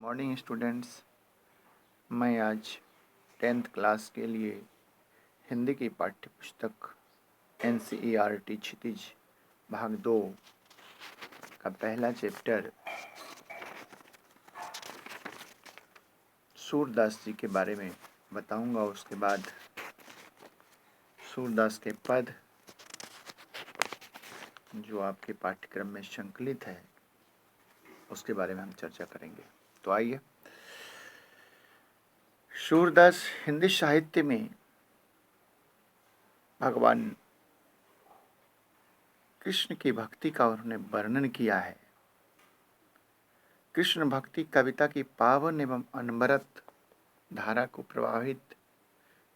Morning students. मैं आज 10th class के लिए हिंदी की पाठ्य पुस्तक NCERT क्षितिज भाग 2 का पहला चैप्टर सूरदास जी के बारे में बताऊंगा। उसके बाद सूरदास के पद जो आपके पाठ्यक्रम में संकलित है उसके बारे में हम चर्चा करेंगे। तो आइए, सूरदास हिंदी साहित्य में भगवान कृष्ण की भक्ति का उन्होंने वर्णन किया है। कृष्ण भक्ति कविता की पावन एवं अनवरत धारा को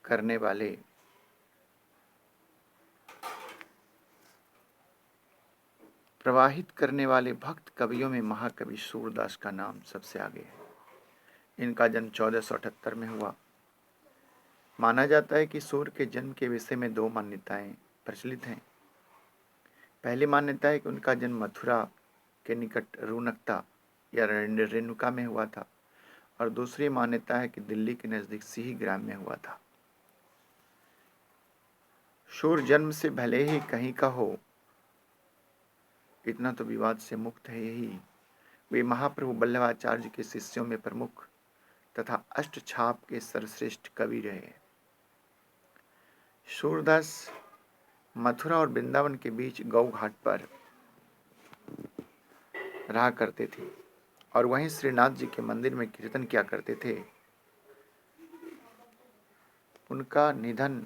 करने वाले प्रवाहित करने वाले भक्त कवियों में महाकवि सूरदास का नाम सबसे आगे है। इनका जन्म 1478 में हुआ। माना जाता है कि सूर के जन्म के विषय में दो मान्यताएं प्रचलित हैं। पहली मान्यता है कि उनका जन्म मथुरा के निकट रूनकता या रेणुका में हुआ था, और दूसरी मान्यता है कि दिल्ली के नजदीक सिही ग्राम में हुआ था। सूर जन्म से भले ही कहीं का हो, इतना तो विवाद से मुक्त है यही, वे महाप्रभु वल्लभाचार्य के शिष्यों में प्रमुख तथा अष्टछाप के सर्वश्रेष्ठ कवि रहे। सूरदास मथुरा और वृंदावन के बीच गौ घाट पर रहा करते थे और वहीं श्रीनाथ जी के मंदिर में कीर्तन किया करते थे। उनका निधन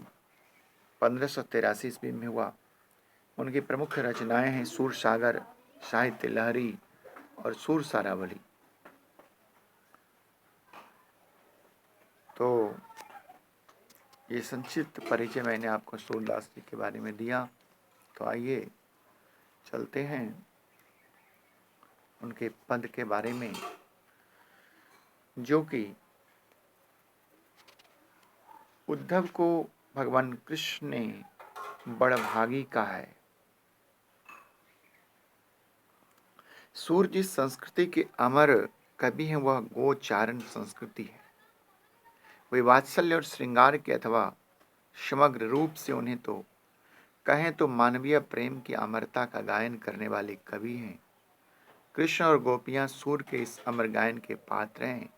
1583 ईस्वी में हुआ। उनकी प्रमुख रचनाएं हैं सूर सागर, साहित्य लहरी और सूर सारावली। तो ये संक्षिप्त परिचय मैंने आपको सूरदास जी के बारे में दिया। तो आइए चलते हैं उनके पद के बारे में, जो कि उद्धव को भगवान कृष्ण ने बड़भागी कहा है। सूर जिस संस्कृति के अमर कवि हैं वह गोचारण संस्कृति है। वे वात्सल्य और श्रृंगार के अथवा समग्र रूप से उन्हें तो कहें तो मानवीय प्रेम की अमरता का गायन करने वाले कवि हैं। कृष्ण और गोपियां सूर के इस अमर गायन के पात्र हैं।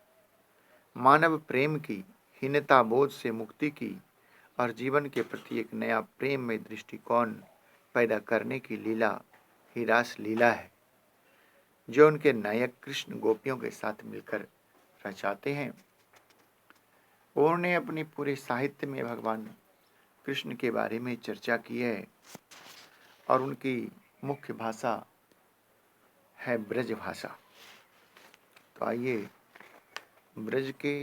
मानव प्रेम की हीनता बोध से मुक्ति की और जीवन के प्रति एक नया प्रेम में दृष्टिकोण पैदा करने की लीला ही रास लीला है, जो उनके नायक कृष्ण गोपियों के साथ मिलकर रचाते हैं। उन्होंने अपने पूरे साहित्य में भगवान कृष्ण के बारे में चर्चा की है और उनकी मुख्य भाषा है ब्रज भाषा। तो आइए ब्रज के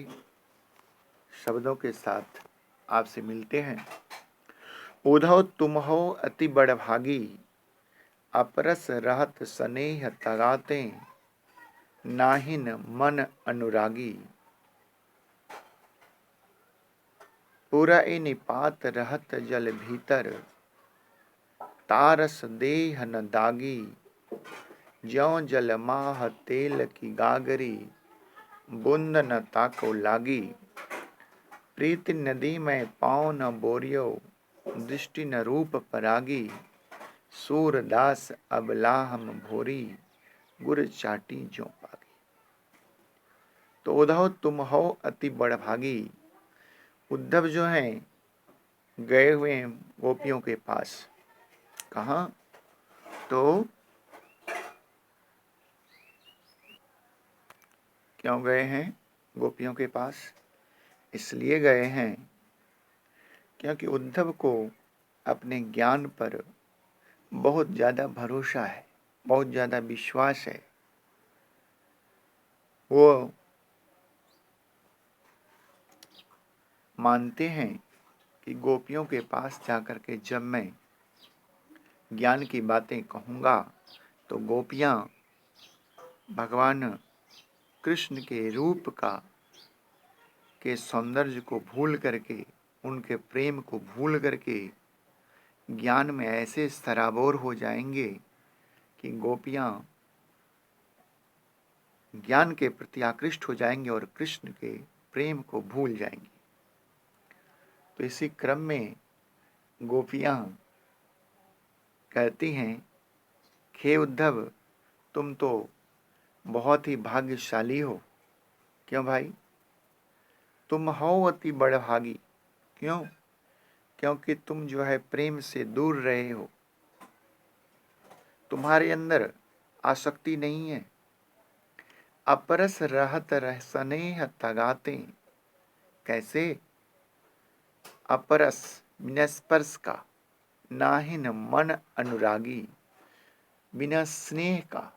शब्दों के साथ आपसे मिलते हैं। उधव तुम हो अति बड़भागी, अपरस रहत स्नेह तगाते, नाहिन मन अनुरागी, पूरा ए निपात रहत जल भीतर, तारस देह न दागी, ज्यों जल माह तेल की गागरी, बूंद न ताको लागी, प्रीति नदी में पाँव न बोरियो, दृष्टि न रूप परागी, सूरदास अबलाहम भोरी, गुर चाटी जो पागी। तो उद्धव तुम हो अति बड़भागी। उद्धव जो हैं गए हुए हैं गोपियों के पास। कहाँ? तो क्यों गए हैं गोपियों के पास? इसलिए गए हैं क्योंकि उद्धव को अपने ज्ञान पर बहुत ज़्यादा भरोसा है, बहुत ज़्यादा विश्वास है। वो मानते हैं कि गोपियों के पास जाकर के जब मैं ज्ञान की बातें कहूँगा तो गोपियाँ भगवान कृष्ण के रूप के सौंदर्य को भूल करके, उनके प्रेम को भूल करके ज्ञान में ऐसे सराबोर हो जाएंगे कि गोपियाँ ज्ञान के प्रति आकृष्ट हो जाएंगे और कृष्ण के प्रेम को भूल जाएंगे। तो इसी क्रम में गोपियां कहती हैं, हे उद्धव, तुम तो बहुत ही भाग्यशाली हो। क्यों भाई? तुम हो अति बड़भागी। क्यों? क्योंकि तुम जो है प्रेम से दूर रहे हो, तुम्हारे अंदर आसक्ति नहीं है। अपरस रहत रह स्नेह तगाते। कैसे? अपरस बिना स्पर्श का, नाहिन मन अनुरागी। बिना स्नेह का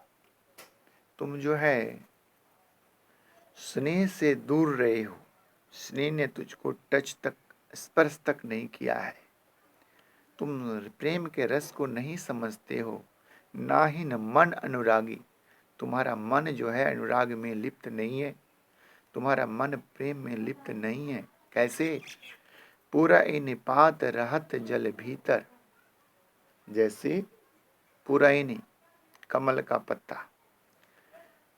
तुम जो है स्नेह से दूर रहे हो। स्नेह ने तुझको टच तक, स्पर्श तक नहीं किया है। तुम प्रेम के रस को नहीं समझते हो। ना ही न मन अनुरागी, तुम्हारा मन जो है अनुराग में लिप्त नहीं है, तुम्हारा मन प्रेम में लिप्त नहीं है। कैसे? पूरा इन पात रहत जल भीतर। जैसे पुरैनी, कमल का पत्ता,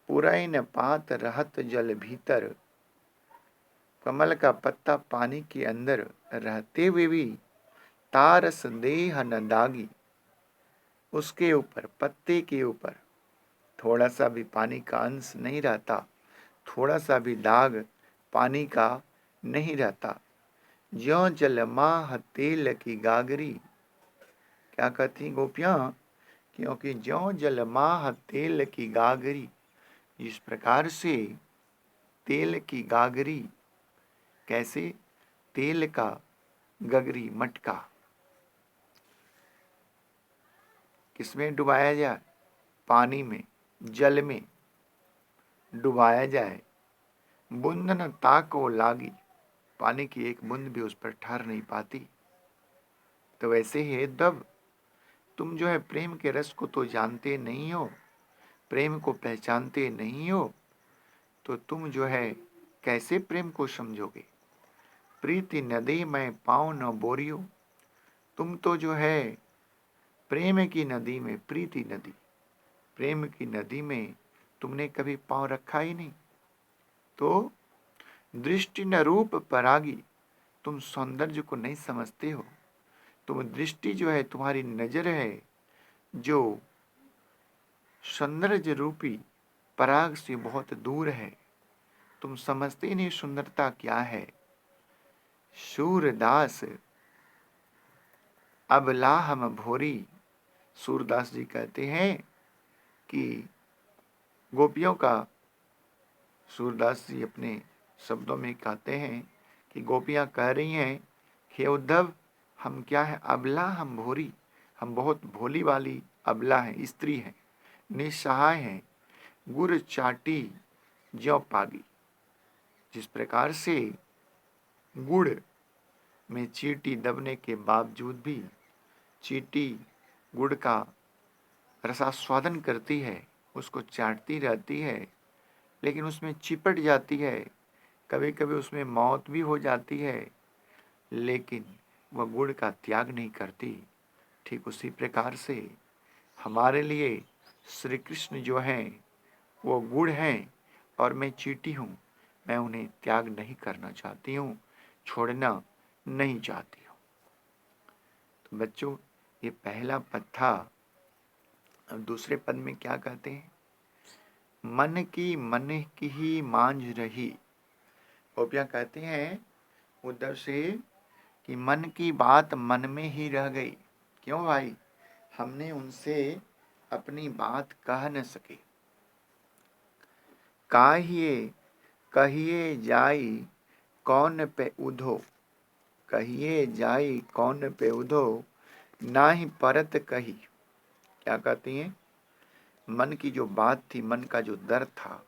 पुरैन पात रहत जल भीतर। कमल का पत्ता पानी के अंदर रहते हुए भी तारस देह न दागी। उसके ऊपर, पत्ते के ऊपर थोड़ा सा भी पानी का अंश नहीं रहता, थोड़ा सा भी दाग पानी का नहीं रहता। ज्यों जल माह तेल की गागरी। क्या कहती गोपियां? क्योंकि ज्यों जल माह तेल की गागरी, जिस प्रकार से तेल की गागरी, कैसे? तेल का गगरी, मटका किसमें डुबाया जाए? पानी में, जल में डुबाया जाए। बूंद न ताको लागी, पानी की एक बूंद भी उस पर ठहर नहीं पाती। तो वैसे ही तब तुम जो है प्रेम के रस को तो जानते नहीं हो, प्रेम को पहचानते नहीं हो, तो तुम जो है कैसे प्रेम को समझोगे? प्रीति नदी में पाँव न बोरियो। तुम तो जो है प्रेम की नदी में, प्रीति नदी, प्रेम की नदी में तुमने कभी पाँव रखा ही नहीं। तो दृष्टि न रूप परागी, तुम सौंदर्य को नहीं समझते हो। तुम दृष्टि जो है, तुम्हारी नजर है जो सौंदर्य रूपी पराग से बहुत दूर है। तुम समझते ही नहीं सुंदरता क्या है। सूरदास अबलाहम भोरी। सूरदास जी कहते हैं कि गोपियों का, सूरदास जी अपने शब्दों में कहते हैं कि गोपियां कह रही हैं, हे उद्धव, हम क्या है? अबला, हम भोरी, हम बहुत भोली वाली अबला हैं, स्त्री हैं, निस्सहाय हैं। गुर चाटी ज्यों पागी। जिस प्रकार से गुड़ में चींटी दबने के बावजूद भी चींटी गुड़ का रसास्वादन करती है, उसको चाटती रहती है, लेकिन उसमें चिपट जाती है, कभी कभी उसमें मौत भी हो जाती है, लेकिन वह गुड़ का त्याग नहीं करती। ठीक उसी प्रकार से हमारे लिए श्री कृष्ण जो हैं वो गुड़ हैं और मैं चींटी हूँ। मैं उन्हें त्याग नहीं करना चाहती हूँ, छोड़ना नहीं चाहती हूँ। तो बच्चों, ये पहला पद था। अब दूसरे पद में क्या कहते हैं? मन की ही मांझ रही। गोपियाँ कहते हैं उद्धव से कि मन की बात मन में ही रह गई। क्यों भाई? हमने उनसे अपनी बात कह न सके। काहिए कहिए जाई कौन पे उधो। कहिए जाई कौन पे उधो, ना ही परत कही। क्या कहती हैं? मन की जो बात थी, मन का जो दर्द था,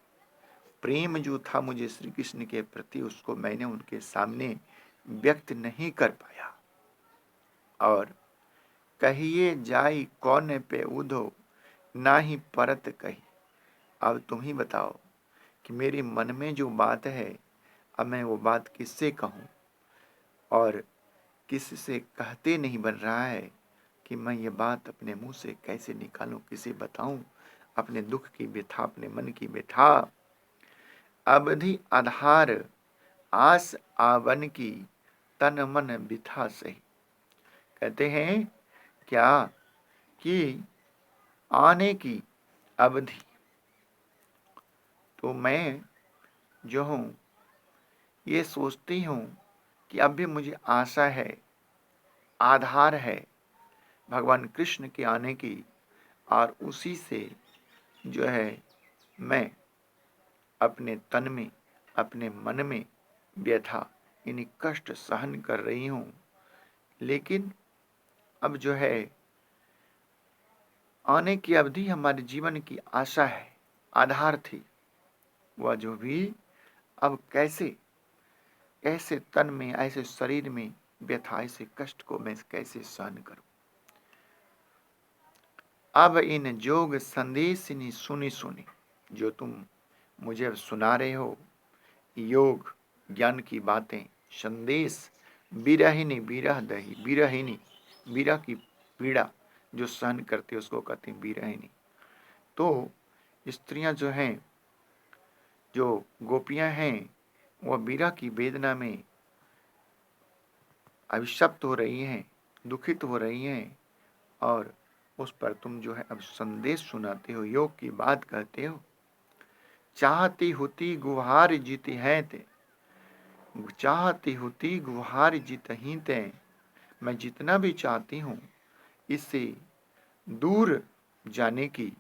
प्रेम जो था मुझे श्री कृष्ण के प्रति, उसको मैंने उनके सामने व्यक्त नहीं कर पाया। और कहिए जाई कौन पे उधो, ना ही परत कही। अब तुम ही बताओ कि मेरे मन में जो बात है, अब मैं वो बात किससे कहूँ? और किससे कहते नहीं बन रहा है कि मैं ये बात अपने मुंह से कैसे निकालूं, किसे बताऊं अपने दुख की व्यथा, अपने मन की व्यथा। अवधि आधार आस आवन की तन मन बिथा सही। कहते हैं क्या कि आने की अवधि, तो मैं जो हूँ ये सोचती हूँ कि अब भी मुझे आशा है, आधार है भगवान कृष्ण के आने की, और उसी से जो है मैं अपने तन में, अपने मन में व्यथा, यानी कष्ट सहन कर रही हूँ। लेकिन अब जो है आने की अवधि हमारे जीवन की आशा है, आधार थी, वह जो भी अब कैसे ऐसे तन में, ऐसे शरीर में व्यथा, ऐसे कष्ट को मैं कैसे सहन करूं। अब इन जोग संदेश सुनी सुनी, जो तुम मुझे अब सुना रहे हो, योग ज्ञान की बातें, संदेश, विरहिनी विरह दही, विरहिनी विरह की पीड़ा जो सहन करती है उसको कहते हैं विरहिनी। तो स्त्रियां जो हैं, जो गोपियां हैं, वह विरह की वेदना में अभिशप्त हो रही हैं, दुखित हो रही हैं, और उस पर तुम जो है अब संदेश सुनाते हो, योग की बात कहते हो। चाहती होती गुहार जीत हैं ते, चाहती होती गुहार जीत ही ते, मैं जितना भी चाहती हूँ इससे दूर जाने की,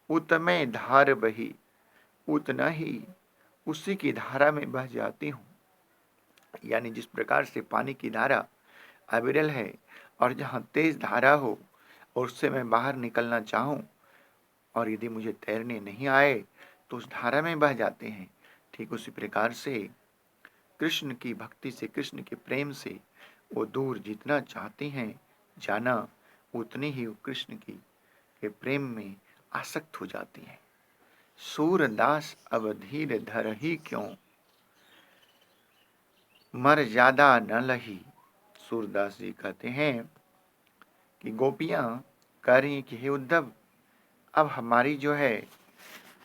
उतमे धार बही, उतना ही उसी की धारा में बह जाती हूँ। यानी जिस प्रकार से पानी की धारा अविरल है, और जहाँ तेज धारा हो और उससे मैं बाहर निकलना चाहूँ, और यदि मुझे तैरने नहीं आए तो उस धारा में बह जाते हैं। ठीक उसी प्रकार से कृष्ण की भक्ति से, कृष्ण के प्रेम से वो दूर जितना चाहती हैं जाना, उतनी ही वो कृष्ण की के प्रेम में आसक्त हो जाती हैं। सूरदास अब धीर धर ही क्यों, मर ज्यादा न लही। सूरदास जी कहते हैं कि गोपियां कह रही हैं कि हे उद्धव, अब हमारी जो है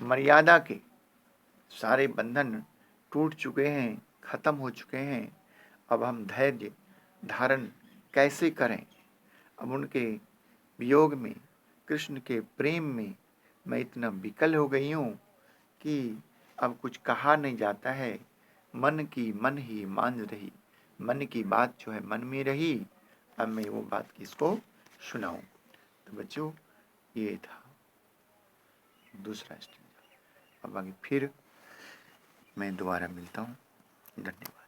मर्यादा के सारे बंधन टूट चुके हैं, खत्म हो चुके हैं। अब हम धैर्य धारण कैसे करें। अब उनके वियोग में, कृष्ण के प्रेम में मैं इतना विकल हो गई हूँ कि अब कुछ कहा नहीं जाता है। मन की मन ही मान रही, मन की बात जो है मन में रही, अब मैं वो बात किसको सुनाऊं। तो बच्चों ये था दूसरा स्टेज। अब आगे फिर मैं दोबारा मिलता हूँ। धन्यवाद।